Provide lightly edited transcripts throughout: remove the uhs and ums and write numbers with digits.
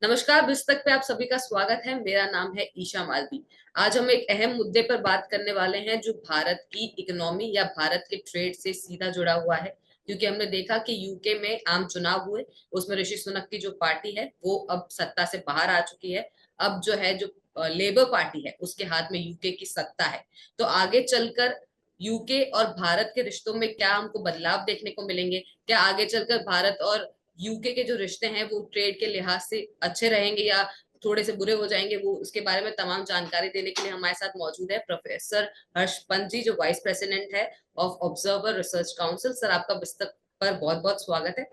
नमस्कार। बिस्तक पे आप सभी का स्वागत है। मेरा नाम है ईशा मालवी। आज हम एक अहम मुद्दे पर बात करने वाले हैं जो भारत की इकोनॉमी या भारत के ट्रेड से सीधा जुड़ा हुआ है। क्योंकि हमने देखा कि यूके में आम चुनाव हुए, उसमें ऋषि सुनक की जो पार्टी है वो अब सत्ता से बाहर आ चुकी है। अब जो है जो लेबर पार्टी है उसके हाथ में यूके की सत्ता है। तो आगे चलकर यूके और भारत के रिश्तों में क्या हमको बदलाव देखने को मिलेंगे? क्या आगे चलकर भारत और यूके के जो रिश्ते हैं वो ट्रेड के लिहाज से अच्छे रहेंगे या थोड़े से बुरे हो जाएंगे? वो उसके बारे में तमाम जानकारी देने के लिए हमारे साथ मौजूद है प्रोफेसर हर्ष पंत जी, जो वाइस प्रेसिडेंट है of observer research council. Sir, आपका पुस्तक पर बहुत बहुत स्वागत है।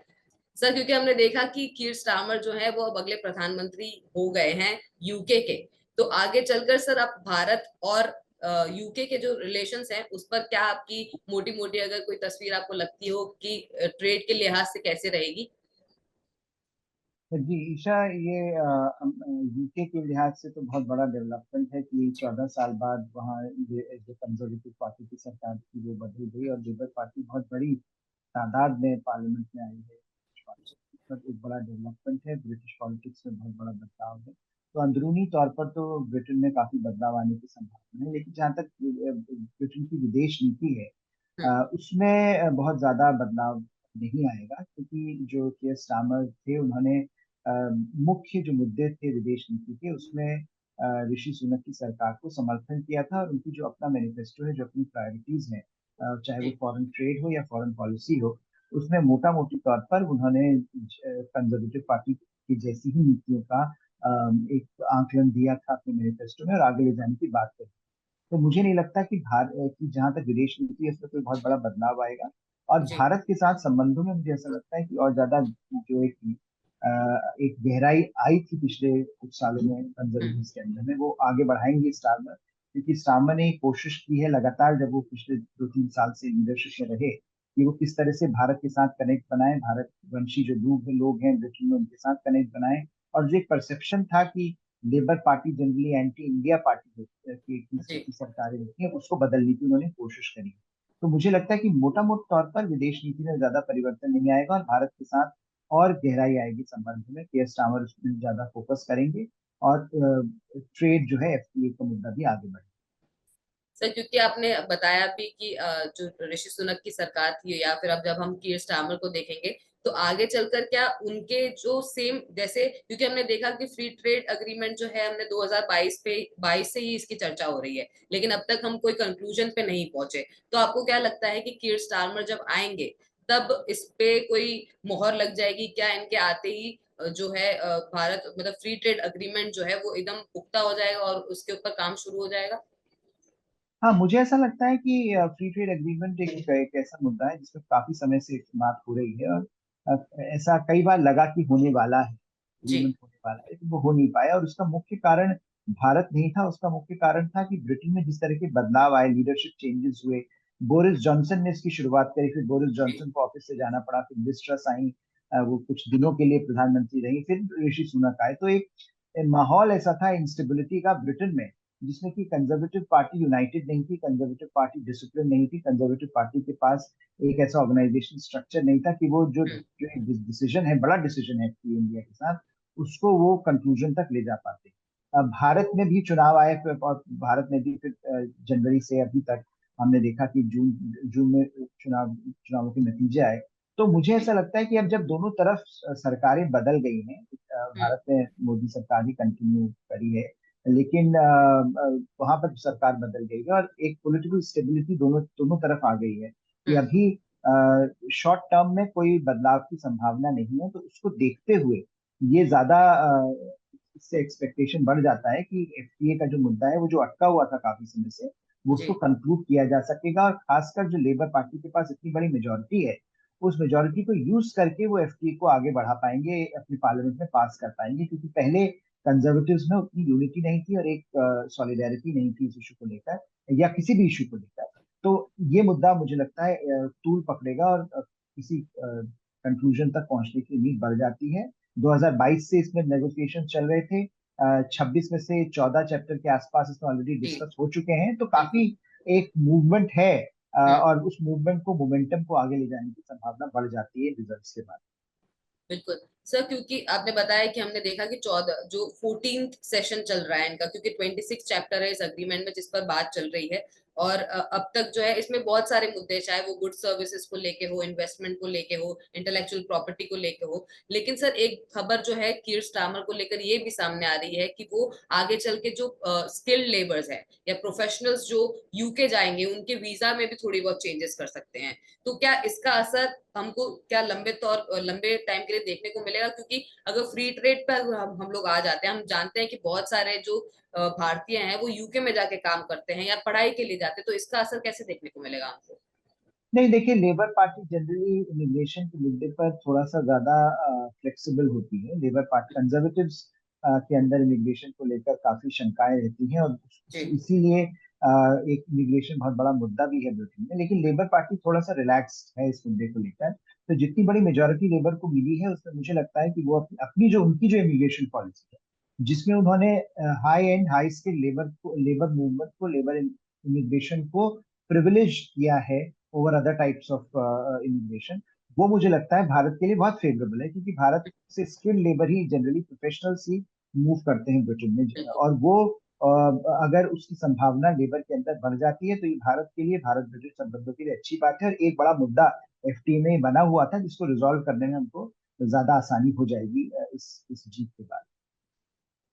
सर, क्योंकि हमने देखा कि कीर स्टारमर जो है वो अब अगले प्रधानमंत्री हो गए हैं यूके के, तो आगे चलकर सर आप भारत और यूके के जो रिलेशंस हैं उस पर क्या आपकी मोटी मोटी अगर कोई तस्वीर आपको लगती हो कि ट्रेड के लिहाज से कैसे रहेगी? जी ईशा, ये यूके के लिहाज से तो बहुत बड़ा डेवलपमेंट है कि 14 साल बाद वहाँ ये जो कंजर्वेटिव पार्टी की सरकार थी वो बदल गई और लेबर पार्टी बहुत बड़ी तादाद में पार्लियामेंट में आई है। पर एक बड़ा डेवलपमेंट है, ब्रिटिश पॉलिटिक्स में बहुत बड़ा बदलाव है। तो अंदरूनी तौर पर तो ब्रिटेन में काफी बदलाव आने की संभावना है, लेकिन जहाँ तक ब्रिटेन की विदेश नीति है हम्म। उसमें बहुत ज्यादा बदलाव नहीं आएगा, क्योंकि जो के स्टामर थे उन्होंने अ, मुख्य जो मुद्दे थे विदेश नीति के उसमें ऋषि सुनक की सरकार को समर्थन किया था, और उनकी जो अपना मैनिफेस्टो है, जो अपनी प्रायोरिटीज हैं, चाहे वो जी। फॉरेन ट्रेड हो या फॉरेन पॉलिसी हो, उसमें मोटा मोटी तौर पर उन्होंने कंजर्वेटिव पार्टी की जैसी ही नीतियों का एक आंकलन दिया था अपने मैनिफेस्टो में और आगे ले जाने की बात करी। तो मुझे नहीं लगता कि कि जहाँ तक विदेश नीति है उसमें कोई बहुत बड़ा बदलाव आएगा। और जी। भारत के साथ संबंधों में मुझे ऐसा लगता है कि और ज्यादा जो एक गहराई आई थी पिछले कुछ सालों में हम्म। कंजर्वेटिव के अंदर में, वो आगे बढ़ाएंगे स्टारमर। क्योंकि स्टारमर ने कोशिश की है लगातार, जब वो पिछले 2-3 साल से लीडरशिप में रहे, कि वो किस तरह से भारत के साथ कनेक्ट बनाए, भारत वंशी जो लोग हैं ब्रिटेन में उनके साथ कनेक्ट बनाए। और जो एक परसेप्शन था कि Labour party generally anti India party जी। की सरकारें होती हैं, उसको बदलने की उन्होंने कोशिश करी। तो मुझे लगता है कि मोटा मोटा तौर पर विदेश नीति में ज्यादा परिवर्तन नहीं आएगा और भारत के साथ और गहराई आएगी संबंध में। केयर स्टामर उसमें ज्यादा फोकस करेंगे और ट्रेड जो है एफटीए का मुद्दा भी आगे बढ़ेगा। सर, क्योंकि आपने बताया भी कि जो ऋषि सुनक की सरकार थी या फिर अब जब हम कीर स्टारमर को देखेंगे तो आगे चलकर क्या उनके जो सेम जैसे, क्योंकि हमने देखा कि फ्री ट्रेड अग्रीमेंट जो है हमने 2022 से ही इसकी चर्चा हो रही है, लेकिन अब तक हम कोई कंक्लूजन पे नहीं पहुंचे। तो आपको क्या लगता है कि कीर स्टारमर जब आएंगे तब इस पे कोई मोहर लग जाएगी क्या? इनके आते ही जो है भारत मतलब फ्री ट्रेड अग्रीमेंट जो है वो एकदम पुख्ता हो जाएगा और उसके ऊपर काम शुरू हो जाएगा? हाँ, मुझे ऐसा लगता है कि फ्री ट्रेड एग्रीमेंट एक ऐसा मुद्दा है जिसमें काफी समय से बात हो रही है, और ऐसा कई बार लगा कि होने वाला है, जी। एग्रीमेंट होने वाला है, लेकिन वो हो नहीं पाया। और उसका मुख्य कारण भारत नहीं था, उसका मुख्य कारण था कि ब्रिटेन में जिस तरह के बदलाव आए, लीडरशिप चेंजेस हुए। बोरिस जॉनसन ने इसकी शुरुआत करी, फिर बोरिस जी। जॉनसन को ऑफिस से जाना पड़ा, फिर लिज ट्रस आई, वो कुछ दिनों के लिए प्रधानमंत्री रही, फिर ऋषि सुनक आए। तो एक माहौल ऐसा था इंस्टेबिलिटी का ब्रिटेन में, जिसमें कि कंजर्वेटिव पार्टी यूनाइटेड नहीं थी, कंजर्वेटिव पार्टी डिसिप्लिन नहीं थी, कंजर्वेटिव पार्टी के पास एक ऐसा ऑर्गेनाइजेशन स्ट्रक्चर नहीं था कि वो जो हम्म। जो एक डिसीजन है, बड़ा डिसीजन है इंडिया के साथ, उसको वो कंक्लूजन तक ले जा पाते। अब भारत में भी चुनाव आए, और भारत में भी फिर जनवरी से अभी तक हमने देखा कि जून जून में चुनावों के नतीजे आए। तो मुझे जी। ऐसा लगता है कि अब जब दोनों तरफ सरकारें बदल गई हैं, हम्म। भारत में मोदी सरकार ही कंटिन्यू करी है, लेकिन वहां पर सरकार बदल गई है और एक पॉलिटिकल स्टेबिलिटी दोनों दोनों तरफ आ गई है, कि हम्म। अभी शॉर्ट टर्म में कोई बदलाव की संभावना नहीं है। तो उसको देखते हुए ये ज्यादा इससे एक्सपेक्टेशन बढ़ जाता है कि एफटीए का जो मुद्दा है, वो जो अटका हुआ था काफी समय से, वो जी। उसको कंक्लूड किया जा सकेगा। और खासकर जो लेबर पार्टी के पास इतनी बड़ी मेजोरिटी है, उस मेजोरिटी को यूज करके वो एफटीए को आगे बढ़ा पाएंगे, अपनी पार्लियामेंट में पास कर पाएंगे। क्योंकि पहले कंजर्वेटिव्स में उतनी यूनिटी नहीं थी और एक सॉलिडेरिटी नहीं थी इस इशू को लेकर, या किसी भी इशू को लेकर। तो ये मुद्दा मुझे लगता है तूल पकड़ेगा और किसी कंक्लूजन तक पहुंचने की उम्मीद बढ़ जाती है। 2022 से इसमें नेगोशिएशन चल रहे थे, 26 में से 14 चैप्टर के आसपास इसमें ऑलरेडी जी। डिस्कस हो चुके हैं। तो काफी बिल्कुल। एक मूवमेंट है, हम्म। और उस मूवमेंट को मोमेंटम को आगे ले जाने की संभावना बढ़ जाती है रिजल्ट्स के बाद। बिल्कुल। सर क्योंकि आपने बताया कि हमने देखा कि 14 जो 14th सेशन चल रहा है इनका, क्योंकि 26 चैप्टर है इस अग्रीमेंट में जिस पर बात चल रही है। और अब तक जो है इसमें बहुत सारे मुद्दे, चाहे वो गुड सर्विसेज को लेके हो, इन्वेस्टमेंट को लेके हो, इंटेलेक्चुअल प्रॉपर्टी को लेके हो। लेकिन सर एक खबर जो है कीर स्टार्मर को लेकर ये भी सामने आ रही है कि वो आगे चल के जो स्किल्ड लेबर्स है या प्रोफेशनल्स जो यूके जाएंगे उनके वीजा में भी थोड़ी बहुत चेंजेस कर सकते हैं। तो क्या इसका असर हमको क्या लंबे टाइम के लिए देखने को मिलेगा? क्योंकि अगर फ्री ट्रेड पर हम लोग आ जाते हैं, हम जानते हैं कि बहुत सारे जो भारतीय हैं वो यूके में जाके काम करते हैं या पढ़ाई के लिए जाते हैं, तो इसका असर कैसे देखने को मिलेगा हमको? नहीं, देखिए, लेबर पार्टी जनरली इमिग्रेशन के मुद्दे पर थोड़ा सा ज्यादा फ्लेक्सिबल होती है। लेबर पार्टी कंजर्वेटिव्स के अंदर इमिग्रेशन को लेकर काफी शंकाएं रहती हैं, और जी। इसीलिए एक इमिग्रेशन बहुत बड़ा मुद्दा भी है ब्रिटेन में। लेकिन लेबर पार्टी थोड़ा सा रिलैक्स्ड है इस मुद्दे को लेकर। तो जितनी बड़ी मेजोरिटी लेबर को मिली है उसमें मुझे लगता है कि वो अपनी जो उनकी जो इमिग्रेशन पॉलिसी है, जिसमें उन्होंने high and high skill labour को, लेबर मूवमेंट को, लेबर इमिग्रेशन को प्रिविलेज किया है over other types of immigration, वो मुझे लगता है भारत के लिए बहुत फेवरेबल है, क्योंकि भारत से स्किल्ड लेबर ही जनरली प्रोफेशनल्स ही मूव करते हैं ब्रिटेन में। बिल्कुल। और वो अगर उसकी संभावना लेबर के अंदर बढ़ जाती है तो ये भारत के लिए, भारत ब्रिटिश संबंधों के लिए अच्छी बात है। और एक बड़ा मुद्दा एफटीए में बना हुआ था जिसको रिजॉल्व करने में हमको ज्यादा आसानी हो जाएगी इस जीत के बाद।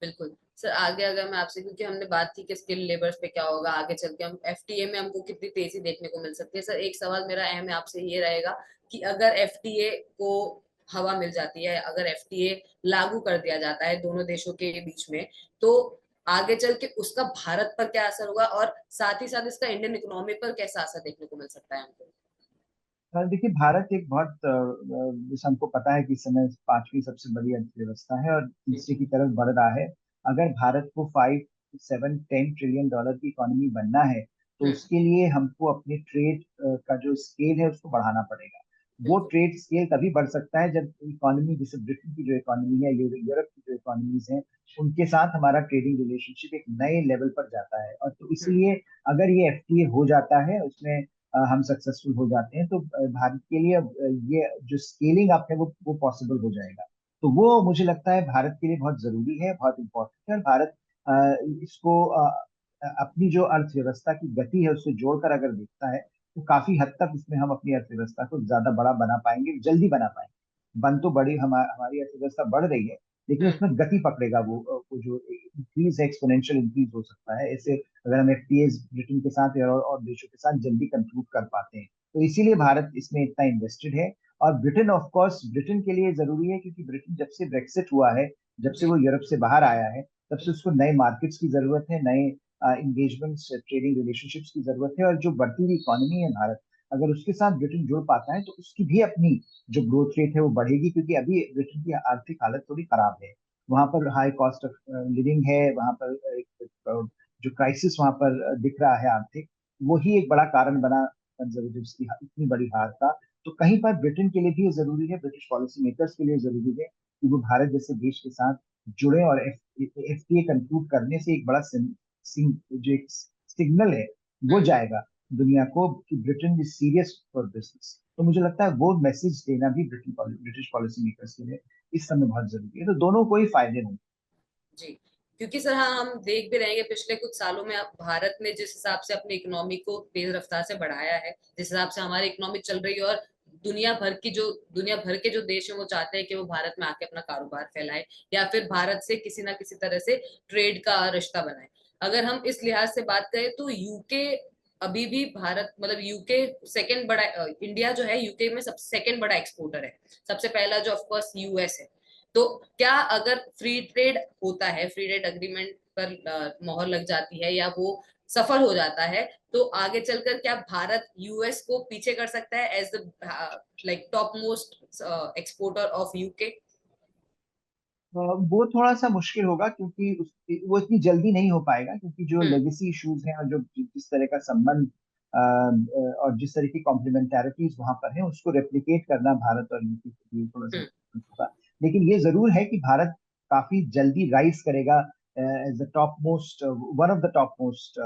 बिल्कुल। सर आगे अगर मैं आपसे, क्योंकि हमने बात की कि स्किल लेबर्स पे क्या होगा आगे चल के, हम एफटीए में हमको कितनी तेजी देखने को मिल सकती है, सर एक सवाल मेरा अहम है आपसे ये रहेगा कि अगर एफटीए को हवा मिल जाती है, अगर एफटीए लागू कर दिया जाता है दोनों देशों के बीच में, तो आगे चल के उसका भारत पर क्या असर होगा, और साथ ही साथ इसका इंडियन इकोनॉमी पर कैसा असर देखने को मिल सकता है हमको? देखिए, भारत एक बहुत जैसे हमको पता है कि इस समय पांचवी सबसे बड़ी अर्थव्यवस्था है और जी। तीसरे की तरफ बढ़ रहा है। अगर भारत को 5 7 10 ट्रिलियन डॉलर की इकोनॉमी बनना है तो हम्म। उसके लिए हमको अपने ट्रेड का जो स्केल है उसको बढ़ाना पड़ेगा। वो बिल्कुल। ट्रेड स्केल तभी बढ़ सकता है जब इकोनॉमी, जैसे ब्रिटेन की जो इकोनॉमी है, यूरोप की जो इकोनॉमीज हैं, उनके साथ हमारा ट्रेडिंग रिलेशनशिप एक नए लेवल पर जाता है। और तो हम्म। इसलिए अगर ये एफटीए हो जाता है, उसमें हम सक्सेसफुल हो जाते हैं, तो भारत के लिए ये जो स्केलिंग अप है वो पॉसिबल हो जाएगा। तो वो मुझे लगता है भारत के लिए बहुत जरूरी है, बहुत इंपॉर्टेंट है। और भारत इसको अपनी जो अर्थव्यवस्था की गति है उससे जोड़कर अगर देखता है तो काफी हद तक उसमें हम अपनी अर्थव्यवस्था को ज्यादा बड़ा बना पाएंगे, जल्दी बना पाएंगे। बन तो बड़ी हमारी अर्थव्यवस्था बढ़ रही है, लेकिन हम्म। उसमें गति पकड़ेगा वो जो इंक्रीज है, एक्सपोनेंशियल इंक्रीज हो सकता है ऐसे, अगर हम एफटीएस ब्रिटेन के साथ और देशों के साथ जल्दी कंक्लूड कर पाते हैं। तो इसीलिए भारत इसमें इतना इन्वेस्टेड है। और ब्रिटेन ऑफ कोर्स ब्रिटेन के लिए जरूरी है, क्योंकि ब्रिटेन जब से ब्रेक्सिट हुआ है, जब से जी। वो यूरोप से बाहर आया है, तब से उसको नए मार्केट्स की जरूरत है, नए इंगेजमेंट्स, ट्रेडिंग रिलेशनशिप्स की जरूरत है। और जो बढ़ती हुई इकोनॉमी है भारत, अगर उसके साथ ब्रिटेन जुड़ पाता है तो उसकी भी अपनी जो ग्रोथ रेट है वो बढ़ेगी, क्योंकि अभी ब्रिटेन की आर्थिक हालत थोड़ी खराब है। वहां पर हाई कॉस्ट ऑफ लिविंग है, वहां पर जो क्राइसिस वहां पर दिख रहा है आर्थिक, वही एक बड़ा कारण बना कंजर्वेटिव्स की इतनी बड़ी हार का। तो कहीं पर ब्रिटेन के लिए भी ये जरूरी है, ब्रिटिश पॉलिसी मेकर्स के लिए जरूरी है कि वो भारत जैसे देश के साथ जुड़े। और एफटीए कंक्लूड करने से एक बड़ा जो एक सिग्नल है वो हम्म। जाएगा दुनिया को कि Britain is serious for business. तो मुझे लगता है वो मैसेज देना भी ब्रिटिश पॉलिसी मेकर्स के लिए इस समय बहुत जरूरी है। तो दोनों को ही फायदे होंगे। जी। क्योंकि सर हाँ, हम देख भी रहेंगे पिछले कुछ सालों में अब भारत ने जिस हिसाब से अपनी इकोनॉमी को तेज रफ्तार से बढ़ाया है, जिस हिसाब से हमारी इकोनॉमी चल रही है, और दुनिया भर के जो देश है वो चाहते हैं कि वो भारत में आके अपना कारोबार फैलाए या फिर भारत से किसी ना किसी तरह से ट्रेड का रिश्ता बनाए। अगर हम इस लिहाज से बात करें तो यूके अभी भी भारत, मतलब यूके सेकंड बड़ा, इंडिया जो है यूके में सबसे सेकंड बड़ा एक्सपोर्टर है। सबसे पहला जो ऑफकोर्स यूएस है। तो क्या अगर फ्री ट्रेड होता है, फ्री ट्रेड अग्रीमेंट पर मोहर लग जाती है या वो सफल हो जाता है, तो आगे चलकर क्या भारत यूएस को पीछे कर सकता है as the like top most exporter of UK? वो थोड़ा सा मुश्किल होगा, क्योंकि वो इतनी जल्दी नहीं हो पाएगा, क्योंकि जो हम्म। लेगेसी इश्यूज हैं और जो जिस तरह का संबंध और जिस तरह की कॉम्प्लीमेंटैरिटीज वहां पर है उसको रेप्लिकेट करना भारत और यूपी के लिए थोड़ा सा हम्म। difficult होगा। लेकिन ये जरूर है कि भारत काफी जल्दी राइज करेगा as the top most, one of the top most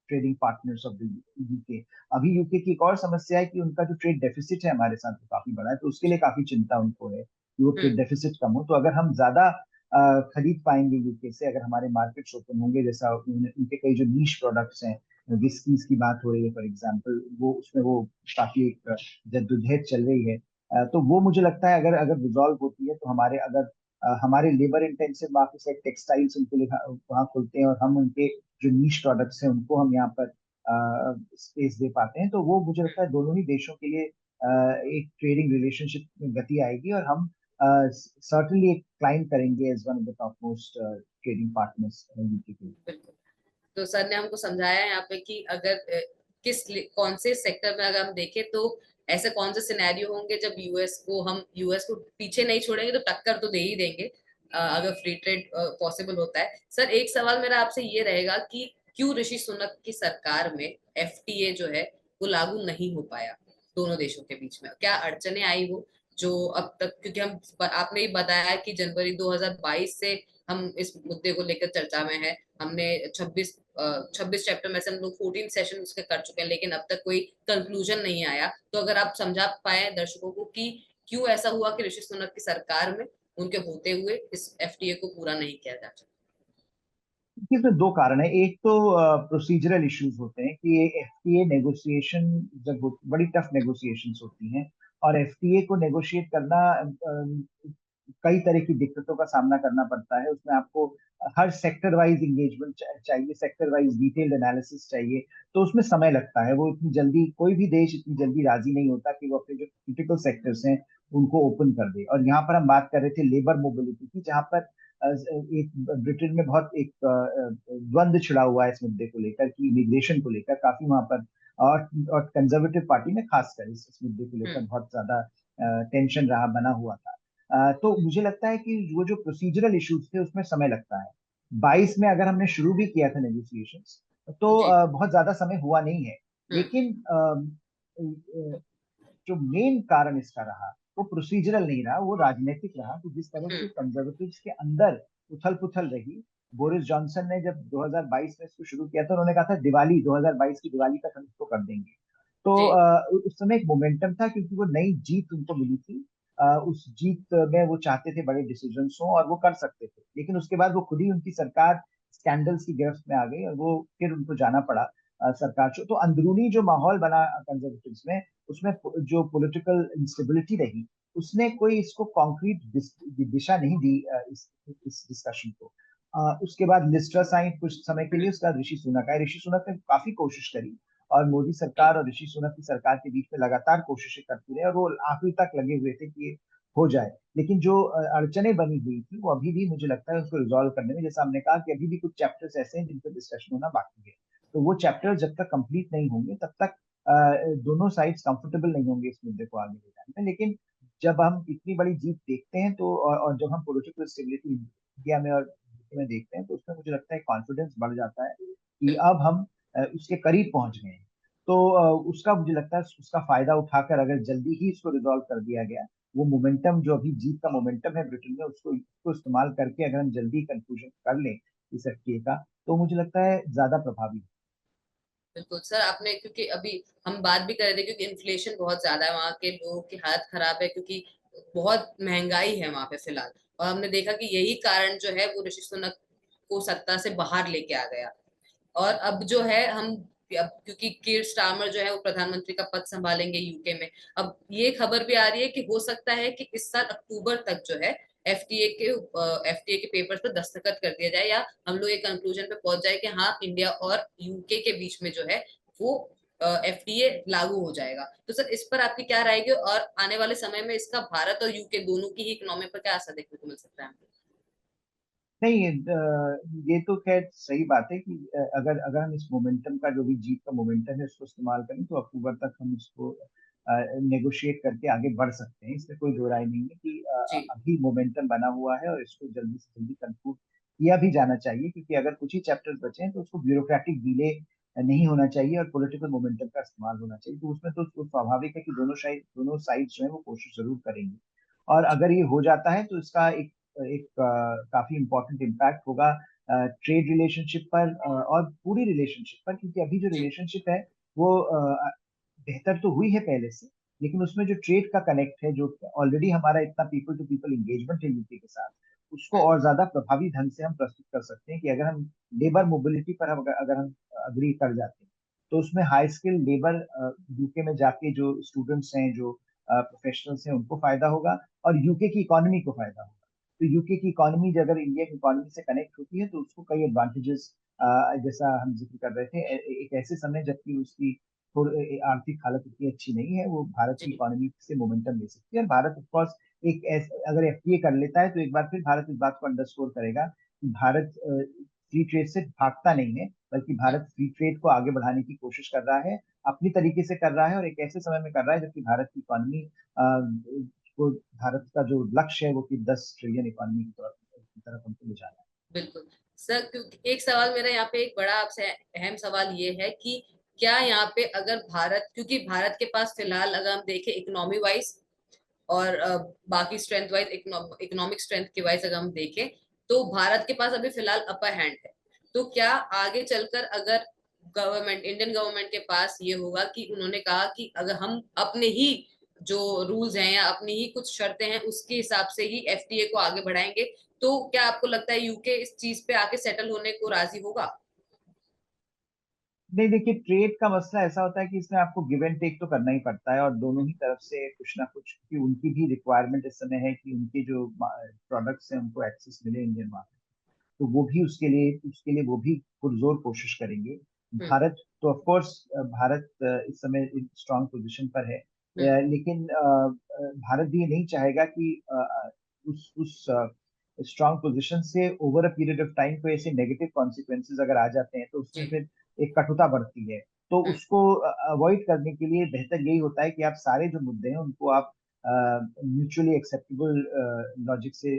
trading partners of the UK. अभी यूके की एक और समस्या है कि उनका जो ट्रेड डेफिसिट है हमारे साथ वो काफी बड़ा है, तो उसके लिए काफी चिंता उनको है। कि वो हम्म। ट्रेड डेफिसिट कम हो। तो अगर हम ज्यादा खरीद पाएंगे यूके से, अगर हमारे मार्केट्स ओपन होंगे, जैसा उनके कई जो नीश प्रोडक्ट्स हैं, विस्कीज की बात हो रही है फॉर एग्जांपल, वो उसमें वो काफी एक जद्दोजहद चल रही है। तो वो मुझे लगता है अगर अगर रिजॉल्व होती है तो हमारे अगर हमारे labour intensive markets like textiles उनके लिए वहाँ खुलते हैं और हम उनके जो नीश प्रोडक्ट्स हैं उनको हम यहाँ पर स्पेस दे पाते हैं, तो वो मुझे लगता है दोनों ही देशों के लिए एक ट्रेडिंग रिलेशनशिप में गति आएगी, और हम सर्टनली एक क्लाइम करेंगे as one of the top most trading partners UK के लिए। बिल्कुल। तो सर ने हमको समझाया यहाँ पे कि अगर कौन से सेक्टर में अगर हम देखें तो ऐसे कौन से सिनेरियो होंगे जब यूएस को पीछे नहीं छोड़ेंगे, तो टक्कर तो दे ही देंगे अगर फ्री ट्रेड पॉसिबल होता है। सर एक सवाल मेरा आपसे ये रहेगा कि क्यों ऋषि सुनक की सरकार में एफटीए जो है वो लागू नहीं हो पाया दोनों देशों के बीच में? क्या अड़चने आई वो जो अब तक, क्योंकि हम आपने ही बताया कि जनवरी 2022 से हम इस मुद्दे को लेकर चर्चा में है। हमने 26 चैप्टर में से हम लोग 14 सेशन उसके कर चुके हैं, लेकिन अब तक कोई कंक्लूजन नहीं आया। तो अगर आप समझा पाए दर्शकों को कि क्यों ऐसा हुआ कि ऋषि सुनक की सरकार में उनके होते हुए इस एफटीए को पूरा नहीं किया जा सका। इसमें दो कारण है। एक तो प्रोसीजरल इश्यूज होते हैं कि एफटीए नेगोशिएशन बड़ी टफ नेगोशिएशंस होती हैं, और एफटीए को नेगोशिएट करना कई तरह की दिक्कतों का सामना करना पड़ता है। उसमें आपको हर सेक्टर वाइज इंगेजमेंट चाहिए, सेक्टर वाइज डिटेल्ड एनालिसिस चाहिए, तो उसमें समय लगता है। वो इतनी जल्दी कोई भी देश इतनी जल्दी राजी नहीं होता कि वो अपने जो क्रिटिकल सेक्टर्स हैं उनको ओपन कर दे। और यहाँ पर हम बात कर रहे थे लेबर मोबिलिटी की, जहाँ पर एक ब्रिटेन में बहुत एक द्वंद्व छिड़ा हुआ है इस मुद्दे को लेकर, कि इमिग्रेशन को लेकर काफी वहां पर, और कंजर्वेटिव पार्टी में खासकर इस मुद्दे को लेकर हम्म। बहुत ज्यादा टेंशन रहा, बना हुआ था। तो मुझे लगता है कि वो जो प्रोसीजरल इश्यूज थे उसमें समय लगता है। 22 में अगर हमने शुरू भी किया था नेगोशिएशंस, तो जी। बहुत ज्यादा समय हुआ नहीं है। हम्म। लेकिन जो मेन कारण इसका रहा वो प्रोसीजरल नहीं रहा, वो राजनीतिक रहा। कि जिस तरह से हम्म। कंजर्वेटिव्स के अंदर उथल पुथल रही। बोरिस जॉनसन ने जब 2022 में इसको शुरू किया था, उन्होंने कहा था दिवाली 2022 की दिवाली तक हम इसको कर देंगे। तो जी। उस समय एक मोमेंटम था, क्योंकि वो नई जीत उनको मिली थी। उस जीत में वो चाहते थे बड़े डिसीजन हो और वो कर सकते थे, लेकिन उसके बाद वो खुद ही उनकी सरकार स्कैंडल्स की गिरफ्त में आ गई, और वो फिर उनको जाना पड़ा सरकार को। तो अंदरूनी जो माहौल बना कंजर्वेटिव्स में, उसमें जो पॉलिटिकल इंस्टेबिलिटी रही, उसने कोई इसको कॉन्क्रीट दिशा नहीं दी इस डिस्कशन को। उसके बाद लिस्ट्रस आई कुछ समय के लिए, उसके बाद ऋषि सुनक आए। ऋषि सुनक ने काफी कोशिश करी, और मोदी जी। सरकार और ऋषि सुनक की सरकार के बीच में लगातार कोशिशें करती रहे, और वो आखिरी तक लगे हुए थे कि ये हो जाए। लेकिन जो अड़चने बनी हुई थी वो अभी भी मुझे लगता है उसको रिजॉल्व करने में, जैसा हमने कहा कि अभी भी कुछ चैप्टर्स ऐसे हैं जिन पर डिस्कशन होना बाकी है। तो वो चैप्टर जब तक कंप्लीट नहीं होंगे तब तक दोनों साइड्स कंफर्टेबल नहीं होंगे इस मुद्दे को आगे ले जाने में। लेकिन जब हम इतनी बड़ी जीत देखते हैं, तो और जब हम पॉलिटिकल स्टेबिलिटी इंडिया में और UK में देखते हैं, तो उसमें मुझे लगता है कॉन्फिडेंस बढ़ जाता है कि अब हम उसके करीब पहुंच गए हैं। तो उसका मुझे लगता है उसका फायदा उठाकर अगर जल्दी ही इसको रिजॉल्व कर दिया गया, वो मोमेंटम जो अभी जीत का मोमेंटम है ब्रिटेन में, उसको इस्तेमाल करके अगर हम जल्दी कंक्लूजन कर लें इस एफटीए का, तो मुझे लगता है ज्यादा प्रभावी। बिल्कुल सर, आपने, क्योंकि अभी हम बात भी कर रहे थे क्योंकि इन्फ्लेशन बहुत ज्यादा है, वहाँ के लोगों की हालत खराब है क्योंकि बहुत महंगाई है वहां पे फिलहाल। और हमने देखा कि यही कारण जो है वो ऋषि सुनक को सत्ता से बाहर लेके आ गया। और अब जो है हम, अब क्योंकि कीर स्टारमर जो है वो प्रधानमंत्री का पद संभालेंगे यूके में। अब ये खबर भी आ रही है कि हो सकता है कि इस साल अक्टूबर तक जो है एफटीए के पेपर्स पर दस्तखत कर दिया जाए, या हम लोग एक कंक्लूजन पे पहुंच जाए कि हाँ इंडिया और यूके के बीच में जो है वो एफटीए लागू हो जाएगा। तो सर इस पर आपकी क्या राय है, और आने वाले समय में इसका भारत और यूके दोनों की ही इकोनॉमी पर क्या असर देखने को मिल सकता है? नहीं, ये तो खैर सही बात है कि अगर अगर हम इस मोमेंटम का, जो भी जीत का मोमेंटम है, उसको इस्तेमाल करें, तो अक्टूबर तक हम इसको नेगोशिएट करके आगे बढ़ सकते हैं। इसमें कोई दो राय नहीं है कि जी। अभी मोमेंटम बना हुआ है और इसको जल्दी से जल्दी कंक्लूड किया भी जाना चाहिए, क्योंकि अगर कुछ ही चैप्टर्स बचे हैं तो उसको ब्यूरोक्रेटिक डिले नहीं होना चाहिए और पॉलिटिकल मोमेंटम का इस्तेमाल होना चाहिए। तो उसमें तो स्वाभाविक है कि दोनों साइड जो है वो कोशिश जरूर करेंगे। और अगर ये हो जाता है तो इसका एक एक काफी इम्पोर्टेंट इम्पैक्ट होगा ट्रेड रिलेशनशिप पर और पूरी रिलेशनशिप पर, क्योंकि अभी जो जी। रिलेशनशिप है वो बेहतर तो हुई है पहले से, लेकिन उसमें जो ट्रेड का कनेक्ट है, जो ऑलरेडी हमारा इतना पीपल टू पीपल एंगेजमेंट है यूके के साथ, उसको और ज्यादा प्रभावी ढंग से हम प्रस्तुत कर सकते हैं कि अगर हम लेबर मोबिलिटी पर अगर हम अग्री कर जाते हैं, तो उसमें हाई स्किल लेबर यूके में जाके जो स्टूडेंट्स हैं, जो प्रोफेशनल्स हैं, उनको फायदा होगा और यूके की इकोनॉमी को फायदा होगा। तो यूके की इकोनॉमी अगर इंडिया की इकोनॉमी से कनेक्ट होती है तो उसको कई एडवांटेजेस, जैसा हम जिक्र कर रहे थे, एक ऐसे समय जबकि उसकी थोड़ी आर्थिक हालत इतनी अच्छी नहीं है, वो भारत की जी इकोनॉमी से मोमेंटम ले सकती है। और भारत ऑफ कोर्स अगर एफटीए कर लेता है तो एक बार फिर भारत इस बात को अंडरस्कोर करेगा कि भारत फ्री ट्रेड से भागता नहीं है, बल्कि भारत फ्री ट्रेड को आगे बढ़ाने की कोशिश कर रहा है, अपनी तरीके से कर रहा है, और एक ऐसे समय में कर रहा है जबकि भारत की इकोनॉमी को, भारत का जो लक्ष्य है वो कि 10 ट्रिलियन इकोनॉमी की तरफ हमको ले जाना है। बिल्कुल सर, क्योंकि एक सवाल मेरा यहाँ पे, एक बड़ा आपसे अहम सवाल ये है कि क्या यहाँ पे अगर भारत, क्योंकि भारत के पास फिलहाल अगर हम देखें इकोनॉमी वाइज और बाकी स्ट्रेंथ वाइज, इकोनॉमिक स्ट्रेंथ के वाइज अगर हम देखें, तो भारत के पास अभी फिलहाल अपर हैंड है। तो क्या आगे चलकर अगर गवर्नमेंट, इंडियन गवर्नमेंट के पास ये होगा कि उन्होंने कहा कि अगर हम अपने ही जो रूल्स हैं या अपनी ही कुछ शर्तें हैं उसके हिसाब से ही एफटीए को आगे बढ़ाएंगे, तो क्या आपको लगता है यूके इस चीज पे आके सेटल होने को राजी होगा? नहीं, देखिए, ट्रेड का मसला ऐसा होता है कि इसमें आपको गिव एंड टेक तो करना ही पड़ता है, और दोनों ही तरफ से कुछ ना कुछ, कि उनकी भी रिक्वायरमेंट इस समय है कि उनके जो प्रोडक्ट्स हैं उनको एक्सेस मिले इंडियन मार्केट, तो वो भी उसके लिए वो भी पुरजोर कोशिश करेंगे। हम्म। भारत तो ऑफ कोर्स, भारत इस समय स्ट्रांग पोजीशन पर है, हम्म। लेकिन भारत भी ये नहीं चाहेगा कि उस स्ट्रांग पोजीशन से over a period of time कोई ऐसे नेगेटिव कॉन्सिक्वेंसेज अगर आ जाते हैं तो उसमें जी। फिर एक कटुता बढ़ती है। तो हम्म। उसको अवॉइड करने के लिए बेहतर यही होता है कि आप सारे जो मुद्दे हैं उनको आप म्यूचुअली एक्सेप्टेबल लॉजिक से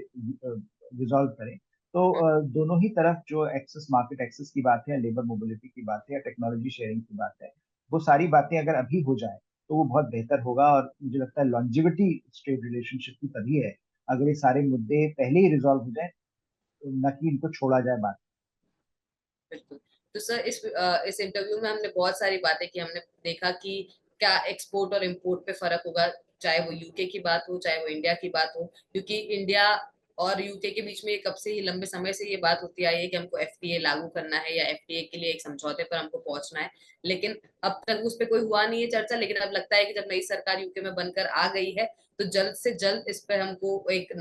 रिजॉल्व करें। तो हम्म। दोनों ही तरफ जो एक्सेस, मार्केट एक्सेस की बात है, लेबर मोबिलिटी की बात है, या टेक्नोलॉजी शेयरिंग की बात है, वो सारी बातें अगर अभी हो जाए तो वो बहुत बेहतर होगा। और मुझे लगता है लॉन्जिविटी ट्रेड रिलेशनशिप की तभी है अगर ये सारे मुद्दे पहले ही रिजॉल्व हो जाए, न कि इनको छोड़ा जाए बात। बिल्कुल। तो सर इस इंटरव्यू में हमने बहुत सारी बातें की, हमने देखा कि क्या एक्सपोर्ट और इंपोर्ट पे फर्क होगा, चाहे वो यूके की बात हो चाहे वो इंडिया की बात हो, क्योंकि इंडिया और यूके के बीच में कब से ही, लंबे समय से ये बात होती आई है कि हमको एफटीए लागू करना है या एफटीए के लिए एक समझौते पर हमको पहुंचना है, लेकिन अब तक उस पर कोई हुआ नहीं है चर्चा। लेकिन अब लगता है कि जब नई सरकार यूके में बनकर आ गई है तो जल्द से जल्द इस पर हमको एक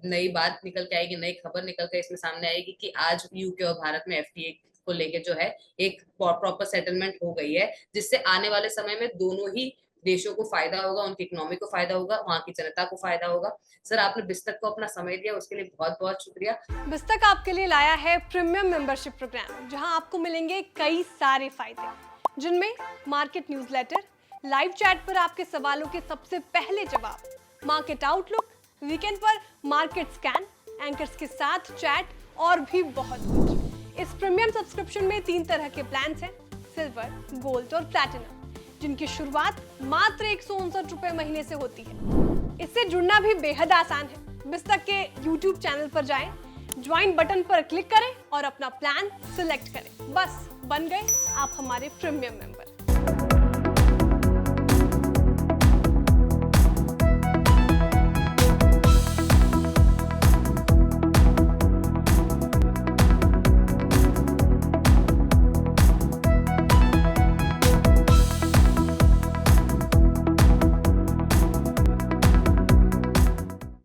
नई बात निकल के आएगी, नई खबर निकल के इसमें सामने आएगी कि आज यूके और भारत में एफटीए को लेके जो है एक प्रॉपर सेटलमेंट हो गई है, जिससे आने वाले समय में दोनों ही देशों को फायदा होगा, उनकी इकोनॉमी को फायदा होगा, वहां की जनता को फायदा होगा। सर, आपने बिस्तक को अपना समय दिया, उसके लिए बहुत बहुत शुक्रिया। बिस्तक आपके लिए लाया है प्रीमियम मेंबरशिप प्रोग्राम, जहां आपको मिलेंगे कई सारे फायदे, जिनमें मार्केट न्यूज़लेटर, लाइव चैट पर आपके सवालों के सबसे पहले जवाब, मार्केट आउटलुक, वीकेंड पर मार्केट स्कैन, एंकर्स के साथ चैट और भी बहुत कुछ। इस प्रीमियम सब्सक्रिप्शन में 3 तरह के प्लान हैं, सिल्वर, गोल्ड और प्लैटिनम, जिनकी शुरुआत मात्र 159 रुपए महीने से होती है। इससे जुड़ना भी बेहद आसान है। बिस्तक के YouTube चैनल पर जाएं, ज्वाइन बटन पर क्लिक करें और अपना प्लान सिलेक्ट करें। बस बन गए आप हमारे प्रीमियम मेंबर।